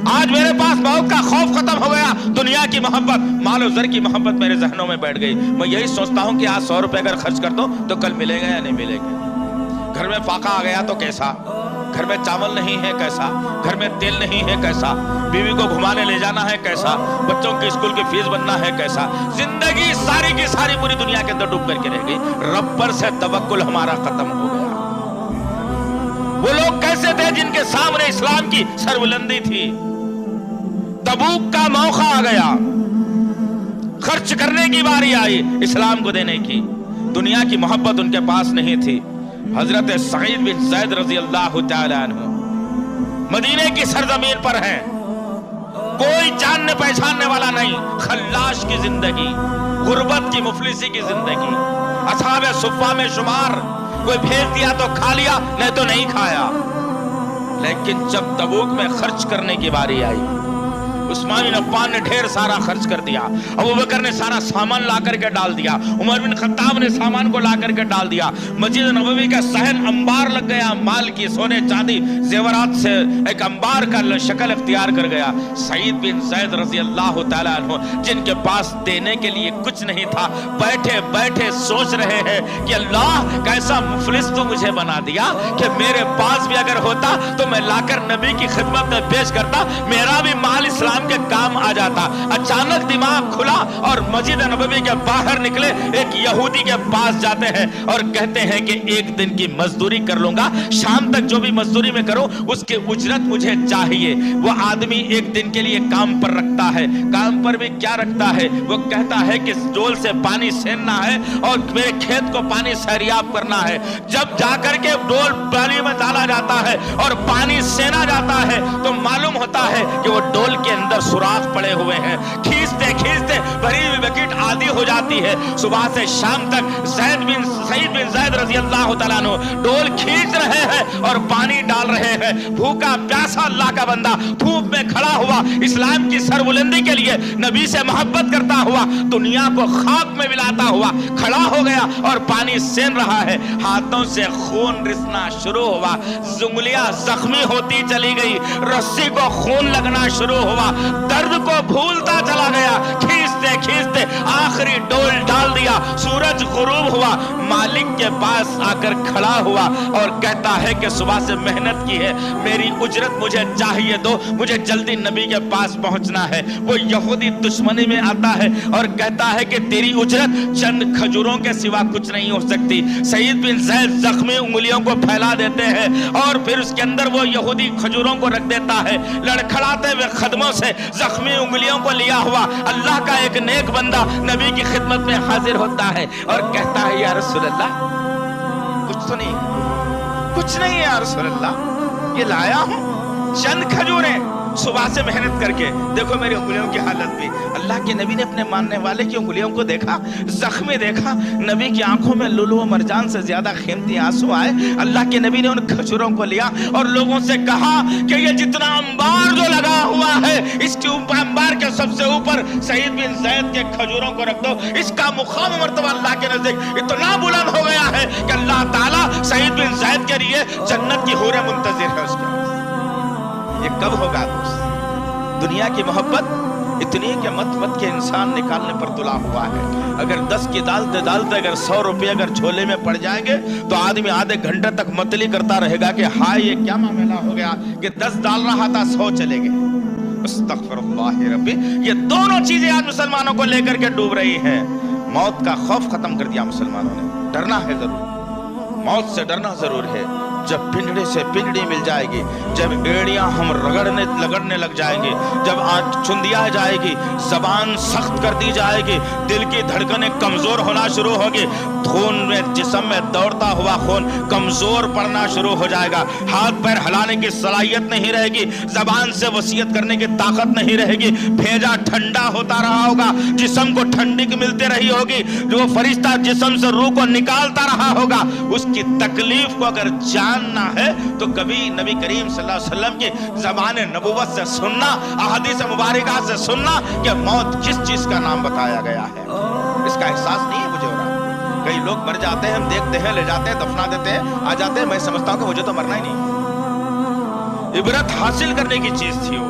آج میرے پاس موت کا خوف ختم ہو گیا، دنیا کی محبت، مال و زر کی محبت میرے ذہنوں میں بیٹھ گئی۔ میں یہی سوچتا ہوں کہ آج 100 روپے اگر خرچ کر دو تو کل ملے گا یا نہیں ملے گا۔ گھر میں فاقہ آ گیا تو کیسا، گھر میں چاول نہیں ہے کیسا، گھر میں تیل نہیں ہے کیسا، بیوی کو گھمانے لے جانا ہے کیسا، بچوں کی اسکول کی فیس بننا ہے کیسا۔ زندگی ساری کی ساری پوری دنیا کے اندر ڈوب کر کے رہ گئی، رب پر سے توکل ہمارا ختم ہو گیا۔ وہ لوگ کیسے تھے جن کے سامنے اسلام کی سربلندی تھی؟ تبوک کا موقع آ گیا، خرچ کرنے کی باری آئی اسلام کو دینے کی، دنیا کی محبت ان کے پاس نہیں تھی۔ حضرت سعید بن زید رضی اللہ تعالی عنہ مدینے کی سرزمین پر ہیں، کوئی جاننے پہچاننے والا نہیں، خلاش کی زندگی، غربت کی مفلسی کی زندگی، اصحاب صفہ میں شمار، کوئی بھیج دیا تو کھا لیا نہیں تو نہیں کھایا۔ لیکن جب تبوک میں خرچ کرنے کی باری آئی، عثمان بن عفان نے ڈھیر سارا خرچ کر دیا، ابوبکر نے سارا سامان لا کر کے ڈال دیا، عمر بن خطاب نے سامان کو لا کر کے ڈال دیا، مسجد نبوی کا صحن انبار لگ گیا، مال کی، سونے چاندی زیورات سے ایک انبار کا شکل اختیار کر گیا۔ سعید بن زید رضی اللہ تعالیٰ عنہ جن کے پاس دینے کے لیے کچھ نہیں تھا، بیٹھے بیٹھے سوچ رہے ہیں کہ اللہ کیسا مفلس تو مجھے بنا دیا کہ میرے پاس بھی اگر ہوتا تو میں لا کر نبی کی خدمت میں پیش کرتا، میرا بھی مال اسلام کے کام آ جاتا۔ اچانک دماغ کھلا اور مسجد نبوی کے باہر نکلے، ایک یہودی کے پاس جاتے ہیں اور کہتے ہیں کہ ایک دن کی مزدوری کر لوں گا، شام تک جو بھی مزدوری میں کروں اس کی اجرت مجھے چاہیے۔ وہ آدمی ایک دن کے لیے کام پر رکھتا ہے، کام پر بھی کیا رکھتا ہے، وہ کہتا ہے کہ ڈول سے پانی سیننا ہے اور میرے کھیت کو پانی سیراب کرنا ہے۔ جب جا کر کے ڈول پانی میں ڈالا جاتا ہے اور پانی سینا جاتا ہے تو معلوم ہوتا ہے کہ وہ ڈول کے اندر سوراخ پڑے ہوئے ہیں، کھینچتے کھینچتے بھری ہوئی بکیٹ آدھی ہو جاتی ہے۔ صبح سے شام تک سعید بن زید رضی اللہ تعالیٰ عنہ ڈول کھینچ رہے ہیں اور پانی ڈال رہے ہیں۔ بھوکا پیاسا اللہ کا بندہ دھوپ میں کھڑا ہوا، اسلام کی سربلندی کے لیے نبی سے محبت کرتا ہوا، دنیا کو خاک میں ملاتا ہوا کھڑا ہو گیا اور پانی سین رہا ہے۔ ہاتھوں سے خون رسنا شروع ہوا، انگلیاں زخمی ہوتی چلی گئی، رسی کو خون لگنا شروع ہوا، درد کو بھولتا چلا گیا، کھینچتے کھینچتے آخری ڈول ڈال دیا۔ سورج غروب ہوا، مالک کے پاس آ کر کھڑا ہوا اور کہتا ہے کہ صبح سے محنت کی ہے، میری اجرت مجھے چاہیے دو، مجھے جلدی نبی کے پاس پہنچنا ہے۔ وہ یہودی دشمنی میں آتا ہے اور کہتا ہے کہ تیری اجرت چند کھجوروں کے سوا کچھ نہیں ہو سکتی۔ سعید بن زید زخمی انگلیوں کو پھیلا دیتے ہیں اور پھر اس کے اندر وہ یہودی کھجوروں کو رکھ دیتا ہے، لڑکھڑاتے ہوئے قدموں سے زخمی انگلیوں کو لیا ہوا اللہ کا ایک نیک بندہ نبی کی خدمت میں حاضر ہوتا ہے اور کہتا ہے یا رسول اللہ کچھ تو نہیں، کچھ نہیں ہے یا رسول اللہ، یہ لایا ہوں چند کھجوریں، صبح سے محنت کر کے دیکھو میری انگلیوں کی حالت بھی۔ اللہ کے نبی نے اپنے ماننے والے کی انگلیوں کو دیکھا، زخمی دیکھا، نبی کی آنکھوں میں لولو و مرجان سے زیادہ قیمتی آنسو آئے۔ اللہ کے نبی نے ان کھجوروں کو لیا اور لوگوں سے کہا کہ یہ جتنا انبار جو لگا ہوا ہے اس کے اوپر، انبار کے سب سے اوپر سعید بن زید کے کھجوروں کو رکھ دو، اس کا مقام مرتبہ اللہ کے نزدیک اتنا بلند ہو گیا ہے کہ اللہ تعالیٰ سعید بن زید کے لیے جنت کی حوریں منتظر ہے اس کے۔ یہ کب ہوگا دوست؟ دنیا کی محبت اتنی کہ مت کے انسان نکالنے پر تلا ہوا ہے۔ اگر 10 کی ڈالتے اگر 100 روپے اگر جھولے میں پڑ جائیں گے تو آدمی آدھے گھنٹے تک متلی کرتا رہے گا کہ ہائے یہ کیا معاملہ ہو گیا کہ 10 ڈال رہا تھا 100 چلے گئے۔ استغفر اللہ ربی۔ یہ دونوں چیزیں آج مسلمانوں کو لے کر کے ڈوب رہی ہیں۔ موت کا خوف ختم کر دیا مسلمانوں نے، ڈرنا ہے ضرور، موت سے ڈرنا ضرور ہے۔ جب پنجڑے سے پنجڑی مل جائے گی، جب ایڑیاں ہم لگڑنے لگ جائیں گے، جب آنکھ چندیا جائے گی، زبان سخت کر دی جائے گی، دل کی دھڑکنیں کمزور ہونا شروع ہوگی، خون میں جسم میں دوڑتا ہوا خون کمزور پڑنا شروع ہو جائے گا، ہاتھ پیر ہلانے کی صلاحیت نہیں رہے گی، زبان سے وصیت کرنے کی طاقت نہیں رہے گی، بھیجا ٹھنڈا ہوتا رہا ہوگا، جسم کو ٹھنڈک ملتی رہی ہوگی، جو فرشتہ جسم سے روح کو نکالتا رہا ہوگا، اس کی تکلیف کو اگر جاننا ہے تو کبھی نبی کریم صلی اللہ علیہ وسلم کی زبان نبوت سے سننا، احادیث مبارکہ سے سننا کہ موت کس چیز کا نام بتایا گیا ہے، اس کا احساس نہیں ہے مجھے ہو رہا۔ کئی لوگ مر جاتے ہیں، ہم دیکھتے ہیں، لے جاتے ہیں، دفنا دیتے ہیں، آ جاتے ہیں، میں سمجھتا ہوں کہ مجھے تو مرنا ہی نہیں، عبرت حاصل کرنے کی چیز تھی وہ،